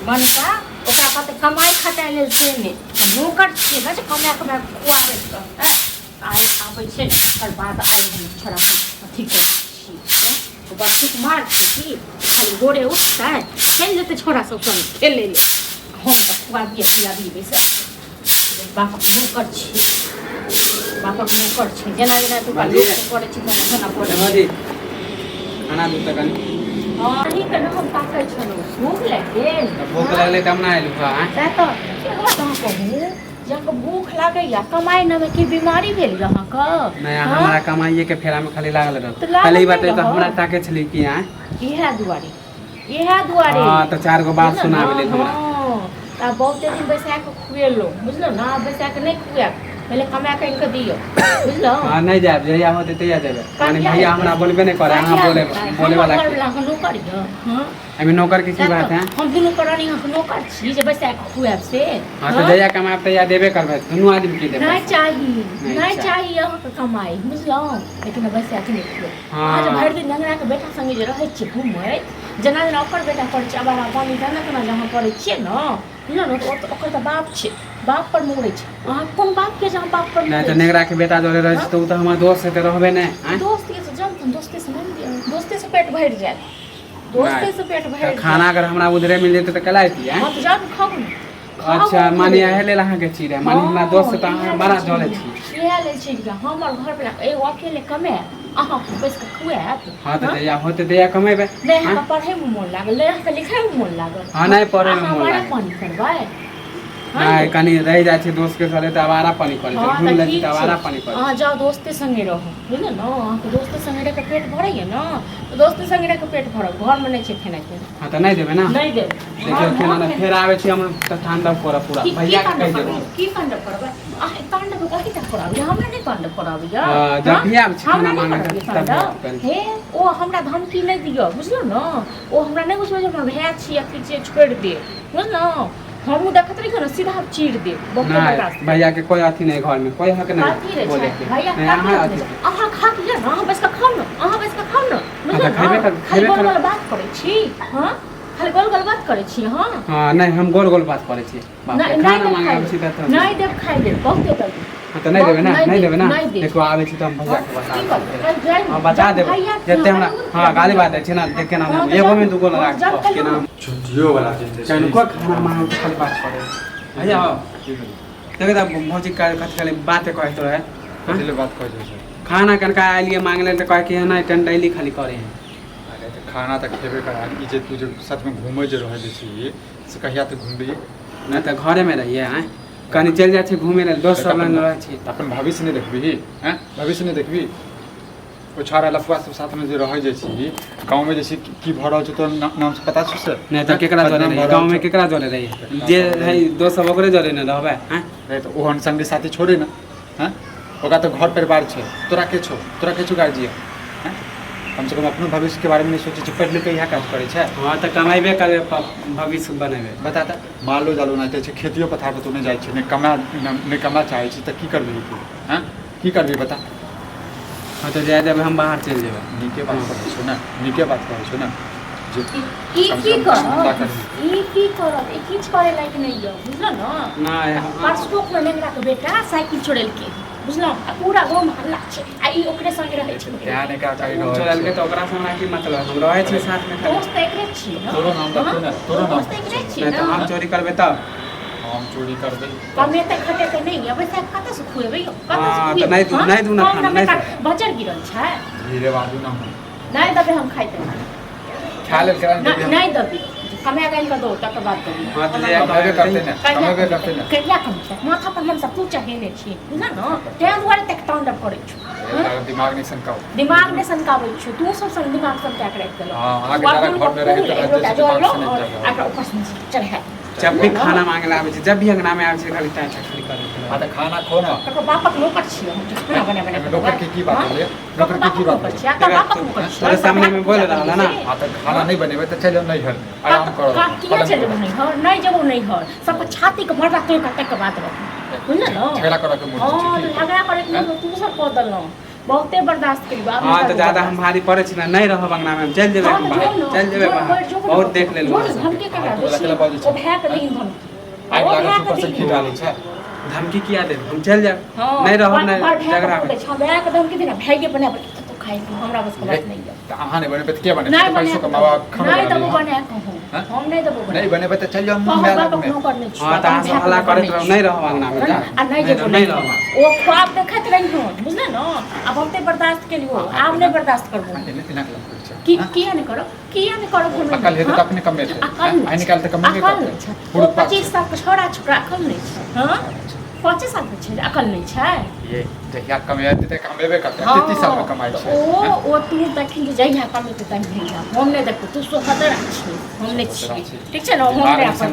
बनका ओकरा कहते कमाई खटाइ लेल से ने नौकर छियै ना जे कमाय कमाय खुआबै त आइ आबै छै ओकर बाद आइ हम छोड़ा अथी करै छी ओकर ठीक मार छी खाली गोरे उठतै चलि जेतै छोड़ा सब संग खेलै ले हम त खुआबिए पियाबिए बैसे बापक नौकर छी बापक नौकर छी जेना जेना तू लोक करै छी तेना करै खाना दू तक हां ठीक है हम ताकै छलो भूख लागले त हम ना आइलु हां त की होत हम कहू जब भूख लागैया कमाई न में की बीमारी भेल यहाँ का नहीं हमरा कमाइए के फेरा में खाली लागल रह पहले ही बात तो हमरा ताके छली कि हां इहा दुआरे हां तो चार गो बात सुनाबे ले हमरा त बहुते दिन बैसा के खुएलो बुझलो ना बैसा के नहीं खुआ पहले कमा के इनके दियो बुझलो हां नहीं जाब जहिया होते तहिया देबे माने भैया हमरा बोलबे नहीं करे हां बोले वाला नौकर हां अभी नौकर की बात है हम दुनु करानी हम नौकर छी जे बैसा के खुआब से हां तो जहिया कमाब तहिया देबे करबे दुनु आदमी की देबे नहीं चाहिए यहाँ के कमाई बुझलो लेकिन बैसा के नहीं खुए आज भर दिन नंगरा के बेटा संगे जे रहै छी घुमै जना जना ओकर बेटा पर चाबारा पानी जाना केना जहां पड़ै छियै न बुझलो न तो ओकर त बाप छै बाप पर मुड़ै छै अहाँ कोन बाप के जहां बाप पर नहीं तो नेगरा के बेटा जोरे रहै छै तो त हमर दोस्त से त रहबे नहीं दोस्त के जन दोस्ती से नहीं दोस्ती से पेट भर जाए दोस्ती से पेट भर खाना अगर हमरा उधरे मिल जेते त कला आती है हां तो जा के खाओ अच्छा माने हेले लहा के चीरे माने हमरा दोस्त से त अहाँ बड़ा जले छी इहे ले छी हमर घर पे एगो अकेले कमे अहाँ बस के खुआत हां तो या होते दया कमेबे नहीं हम पढ़े में मन लागल ले के लिखे में मन लागल हां नहीं पढ़े में मन लागल पानी करबै नहीं कनी रह जाय छै दोस्त के साथे त आवारा पानी करे छै घूम ले त आवारा पानी करे हां जाओ दोस्ते संगे रहो बुझलो न अहाँ के दोस्ते संगे रह के पेट भरैया न तो दोस्ते संगे रह के पेट भरब घर में नहीं छै खाना के हां त नहीं देबे ना नहीं देबे देखियो खाना ना फेर आवे छी हम त ठंडा पूरा पूरा भैया के कह देबो की कांड करबै आ कांड को कथि तक कराबी हमरा नहीं कांड कराबी या जब भी आवे छी खाना मांगे तब हे ओ हमरा धमकी नहीं दियो बुझलो न ओ हमरा नहीं बुझबे जे हमरा भैया छी या फिर जे छोड़ दे बुझलो हम देखत रही ना सीधा चीर दे भैया के कोई अथी नहीं घर में कोई हक नहीं बोले के अहाँ खा के ना बस का खाओ ना अहाँ बस का खाओ ना खाली गोल गोल बात करे छी हां खाली गोल गोल बात करे छी हां हां नहीं हम गोल गोल बात करे छी खाना मांगे छी त नहीं देब खाई दे बहुत दे तो नहीं देबे ना देखो आवे छी त हम भैया के बता देबे जते हमरा हां गाली बात है ना देख के नाम एगो में दुगो लगा के नाम छुट्टियों वाला दिन कहनु को खाना मांगे खाली बात करे भैया हो देखे त भौजी का खाली बात कहे तो है पहले बात कर दे खाना कनका आइलिए मांगले त कहे कि ना टंडैली खाली करे है अरे तो खाना त खेबे कर ई जे तू जे साथ में घूमे जे रहे छी से कहिया त घूमबी ना त घरे में रहिए हैं कनी चल जाय छी घूमे ले दोस्त सब लग रह छी अपन भविष्य नहीं देखबी हैं भविष्य नहीं देखबी ओ छारा लफुआ सब साथ में जे रह जाय छी गांव में जैसे की भ रहल छ तो नाम से पता छ से नहीं त केकरा जोरे रही गांव में केकरा जोरे रही जे है दोस्त सब ओकरे जोरे न रहबे हैं नहीं तो ओहन संगी साथी छोड़े ना हैं ओका तो घर परिवार छे तोरा के छो गार्जियन हैं कम से कम अपने भविष्य के बारे में नहीं सोचे छ पढ़ लिख के यहां काज करे छे हां त कमाइबे करे भविष्य बनाबे बता त मान लो जालो ना ते खेतियो पथार पे तू नहीं जाय छ नहीं कमा चाहे छी त की करबी तू हैं की करबी बता हां तो जाय देबे हम बाहर चल जेबे नीके बात करे छ ना नीके बात करे छ ना ई की करब ई किछ करे लायक नहीं हो बुझलो न नहीं परसों में नेगरा के बेटा साइकिल छोड़ल के बुझलो पूरा गांव में हल्ला छै आ ई ओकरे संग रहै छै यार ने का कहि रहल छोड़ल के त ओकरा संग की मतलब हम रहै छी साथ में दोस्त एकरे छी न तोरो नाम बता ना तोरो नाम एकरे छी नहीं न तो हम चोरी करबे त हम चोरी करबे कमेते खटेते नहीं अब से कत से खुएबे कत से हां तो नहीं दू ना खाना नहीं बचर गिरल छै धीरे बाजू ना नहीं दबे हम खाइते खा ले करा नहीं दबे कमे गइल का दो तक बात करी हां तो कमेबे करते ना कहिया कम छै माथा पर हम सब तू चाहेने छी बुझा न ते दुआरे तक तांडव करै छु दिमाग नहीं सनकाबै छु तू सब संग दिमाग सब त्याग राख देलो हां आगे जरा घर में रहे तो आका ऊपर से चल है जब भी खाना मांगे आवे छै जब भी अंगना में आवे छै खाली टाइम खाली करे हां तो खाना खो ना तो बापक नौकर छी हम खाना बने नौकर की बात है नौकर की बात है तो बापक नौकर छी तोरे सामने में बोल रहा ना हां तो खाना नहीं बनेबे तो चलो नहीं घर आराम करो किया चलो नहीं घर नहीं जबो नहीं घर सब छाती के भरला तोड़ के बात रख बुझल न झगड़ा करे के मूड हां झगड़ा करे के तू सब कह दल बहुते बर्दाश्त करियो हां तो ज्यादा हम भारी पड़े छी ना नहीं रहब अंगना में हम चल जेबे चल जेबे बहुत देख लेलु धमकी के ओ भै के दिन धमकी आइ लागत ऊपर से खी डालै छै धमकी किया दे हम चल जाब नहीं रहब ना झगड़ा में भै के धमकी दे ना भाईगे बने तो खाई हमरा बस के बात नहीं है त अहाँ नहीं बने पे के बने पैसो कमावा खाना नहीं तो बने हम नहीं तो बने नहीं बने पे त चल जाओ मेला में हां त अहाँ सब हल्ला करत रह नहीं रहब अंगना में आ नहीं रहब ओ ख्वाब देखत रही हो बुझले न अब हमते बर्दाश्त के लियो आब नहीं बर्दाश्त करबो की किया नहीं करो अकल है तो अपने कम में आई निकाल त कम में करते पूरा 25 साल के छोरा छोकरा अकल नहीं छै हां 25 साल के छै अकल नहीं छै ये जहिया कमेते त कमेबे करते 33 साल में कमाई छै ओ तू देखिन जे जहिया कमेते तन भेजा हम नहीं देखो तू सो खतरा छै हम नहीं छी ठीक छै न हम नहीं अपन